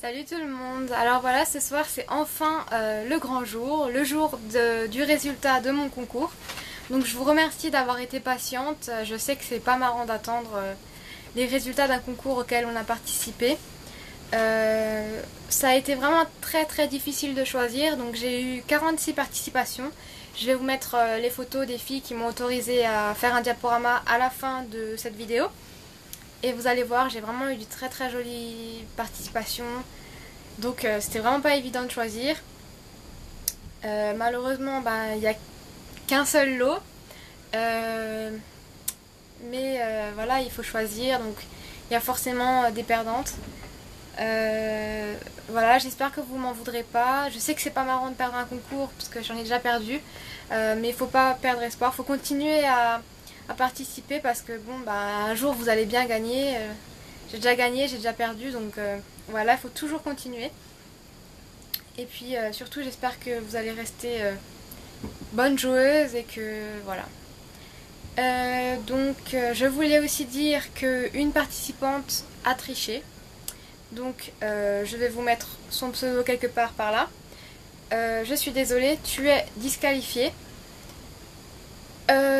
Salut tout le monde. Alors voilà, ce soir c'est enfin le grand jour, le jour du résultat de mon concours. Donc je vous remercie d'avoir été patiente. Je sais que c'est pas marrant d'attendre les résultats d'un concours auquel on a participé. Ça a été vraiment très difficile de choisir. Donc j'ai eu 46 participations. Je vais vous mettre les photos des filles qui m'ont autorisé à faire un diaporama à la fin de cette vidéo. Et vous allez voir, j'ai vraiment eu de très jolies participations. Donc c'était vraiment pas évident de choisir. Malheureusement, il n'y a qu'un seul lot. Mais voilà, il faut choisir. Donc il y a forcément des perdantes. Voilà, j'espère que vous m'en voudrez pas. Je sais que c'est pas marrant de perdre un concours parce que j'en ai déjà perdu. Mais il faut pas perdre espoir. Il faut continuer à participer parce que bon, un jour vous allez bien gagner. J'ai déjà gagné, j'ai déjà perdu, donc voilà, il faut toujours continuer. Et puis surtout, j'espère que vous allez rester bonne joueuse et que voilà. Donc je voulais aussi dire qu'une participante a triché. Donc je vais vous mettre son pseudo quelque part par là. Je suis désolée, tu es disqualifiée.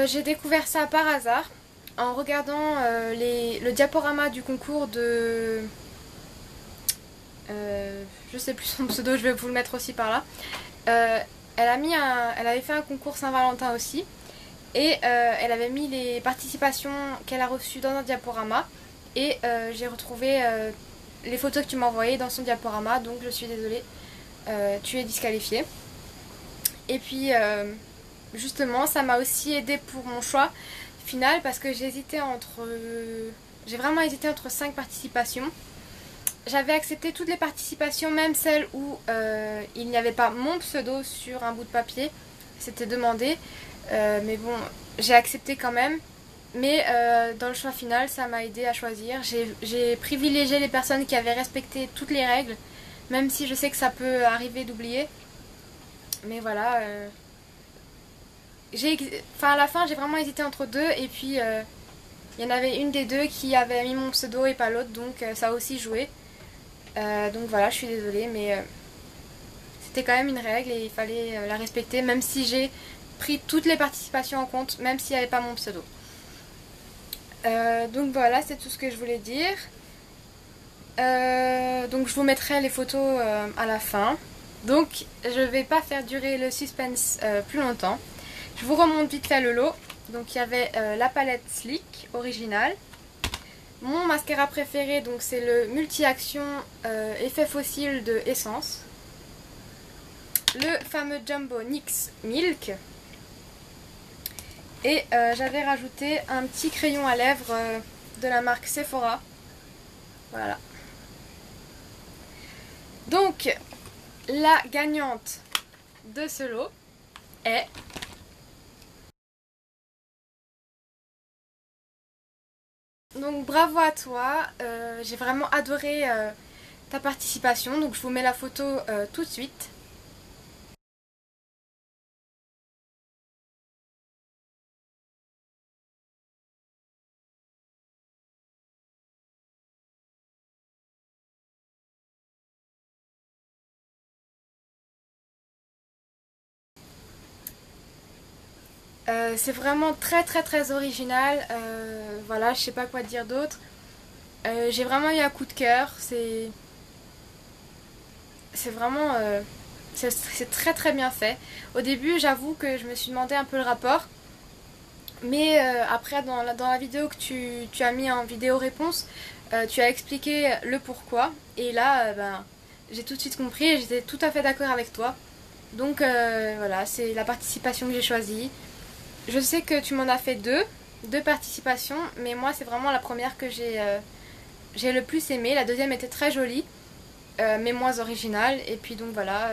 J'ai découvert ça par hasard en regardant le diaporama du concours de... je sais plus son pseudo, je vais vous le mettre aussi par là. Elle avait fait un concours Saint-Valentin aussi. Et elle avait mis les participations qu'elle a reçues dans un diaporama. Et j'ai retrouvé les photos que tu m'as envoyées dans son diaporama. Donc je suis désolée, tu es disqualifiée. Et puis justement, ça m'a aussi aidé pour mon choix final parce que j'ai vraiment hésité entre 5 participations. J'avais accepté toutes les participations, même celles où il n'y avait pas mon pseudo sur un bout de papier. C'était demandé. Mais bon, j'ai accepté quand même. Mais dans le choix final, ça m'a aidé à choisir. J'ai privilégié les personnes qui avaient respecté toutes les règles. Même si je sais que ça peut arriver d'oublier. Mais voilà. À la fin, j'ai vraiment hésité entre deux. Et puis, il y en avait une des deux qui avait mis mon pseudo et pas l'autre. Donc, ça a aussi joué. Donc voilà, je suis désolée. Mais c'était quand même une règle et il fallait la respecter. Même si j'ai pris toutes les participations en compte. Même s'il n'y avait pas mon pseudo. Donc voilà, c'est tout ce que je voulais dire. Donc je vous mettrai les photos à la fin. Donc je vais pas faire durer le suspense plus longtemps. Je vous remonte vite fait le lot. Donc il y avait la palette Sleek originale. Mon mascara préféré, donc c'est le multi-action effet fossile de Essence. Le fameux Jumbo NYX Milk. Et j'avais rajouté un petit crayon à lèvres de la marque Sephora. Voilà. Donc, la gagnante de ce lot est... Donc bravo à toi, j'ai vraiment adoré ta participation. Donc je vous mets la photo tout de suite. C'est vraiment très original. Voilà, je sais pas quoi dire d'autre. J'ai vraiment eu un coup de cœur. C'est vraiment... c'est très bien fait. Au début, j'avoue que je me suis demandé un peu le rapport. Mais après, dans la vidéo que tu as mis en vidéo réponse, tu as expliqué le pourquoi. Et là, j'ai tout de suite compris et j'étais tout à fait d'accord avec toi. Donc voilà, c'est la participation que j'ai choisie. Je sais que tu m'en as fait deux participations, mais moi c'est vraiment la première que j'ai le plus aimée. La deuxième était très jolie, mais moins originale. Et puis donc voilà,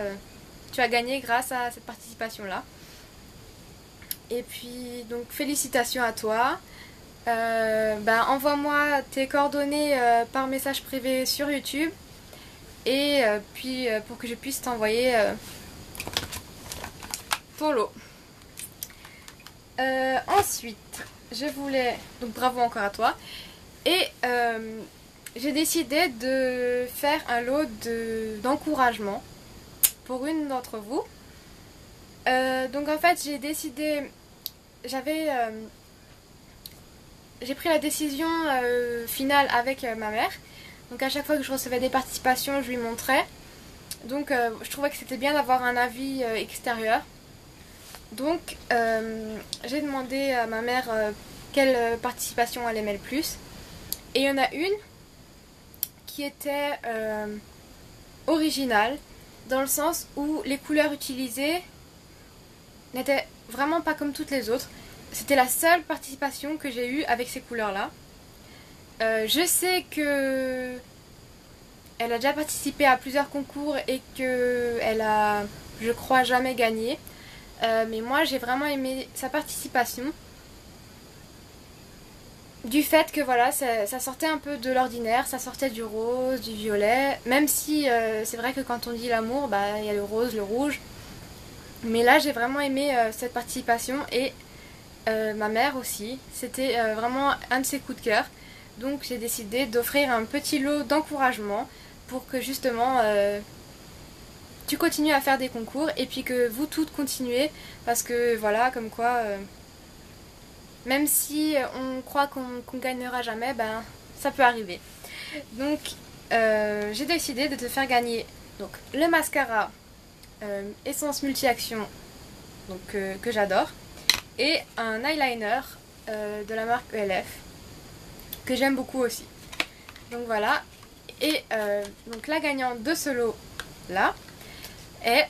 tu as gagné grâce à cette participation-là. Et puis donc félicitations à toi. Envoie-moi tes coordonnées par message privé sur YouTube. Et puis pour que je puisse t'envoyer ton lot. Ensuite, je voulais... Donc bravo encore à toi. Et j'ai décidé de faire un lot d'encouragement pour une d'entre vous. Donc en fait j'ai décidé, j'ai pris la décision finale avec ma mère. Donc à chaque fois que je recevais des participations, je lui montrais. Donc je trouvais que c'était bien d'avoir un avis extérieur. Donc j'ai demandé à ma mère quelle participation elle aimait le plus. Et il y en a une qui était originale, dans le sens où les couleurs utilisées n'étaient vraiment pas comme toutes les autres. C'était la seule participation que j'ai eue avec ces couleurs-là. Je sais que elle a déjà participé à plusieurs concours et qu'elle a, je crois, jamais gagné. Mais moi, j'ai vraiment aimé sa participation. Du fait que voilà, ça sortait un peu de l'ordinaire, ça sortait du rose, du violet. Même si c'est vrai que quand on dit l'amour, bah, il y a le rose, le rouge. Mais là, j'ai vraiment aimé cette participation et ma mère aussi. C'était vraiment un de ses coups de cœur. Donc j'ai décidé d'offrir un petit lot d'encouragement pour que justement tu continues à faire des concours et puis que vous toutes continuez, parce que voilà, comme quoi même si on croit qu'on gagnera jamais, ben ça peut arriver. Donc j'ai décidé de te faire gagner donc le mascara Essence Multi-Action, donc que j'adore, et un eyeliner de la marque ELF que j'aime beaucoup aussi. Donc voilà. Et donc la gagnante de ce lot là est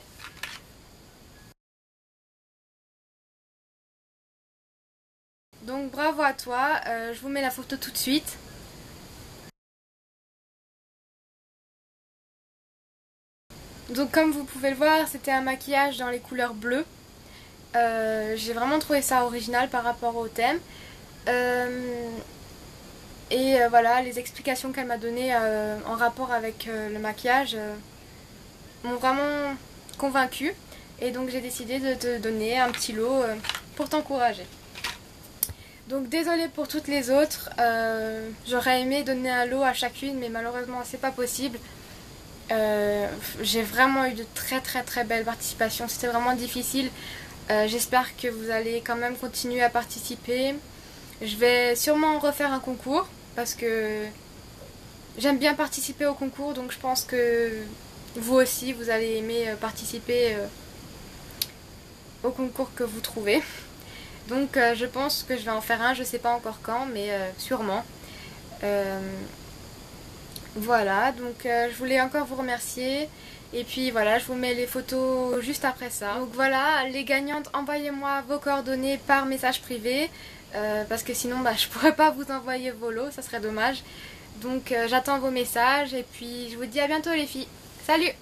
donc bravo à toi. Je vous mets la photo tout de suite. Donc comme vous pouvez le voir, c'était un maquillage dans les couleurs bleues. J'ai vraiment trouvé ça original par rapport au thème. Et voilà, les explications qu'elle m'a données en rapport avec le maquillage m'ont vraiment convaincue. Et donc j'ai décidé de te donner un petit lot pour t'encourager. Donc désolée pour toutes les autres, j'aurais aimé donner un lot à chacune, mais malheureusement c'est pas possible. J'ai vraiment eu de très belles participations, c'était vraiment difficile. J'espère que vous allez quand même continuer à participer. Je vais sûrement refaire un concours parce que j'aime bien participer au concours, donc je pense que vous aussi vous allez aimer participer au concours que vous trouvez. Donc je pense que je vais en faire un, je sais pas encore quand, mais sûrement. Voilà, donc je voulais encore vous remercier. Et puis voilà, je vous mets les photos juste après ça. Donc voilà, les gagnantes, envoyez-moi vos coordonnées par message privé. Parce que sinon bah, je pourrais pas vous envoyer vos lots, ça serait dommage. Donc j'attends vos messages et puis je vous dis à bientôt les filles. Salut!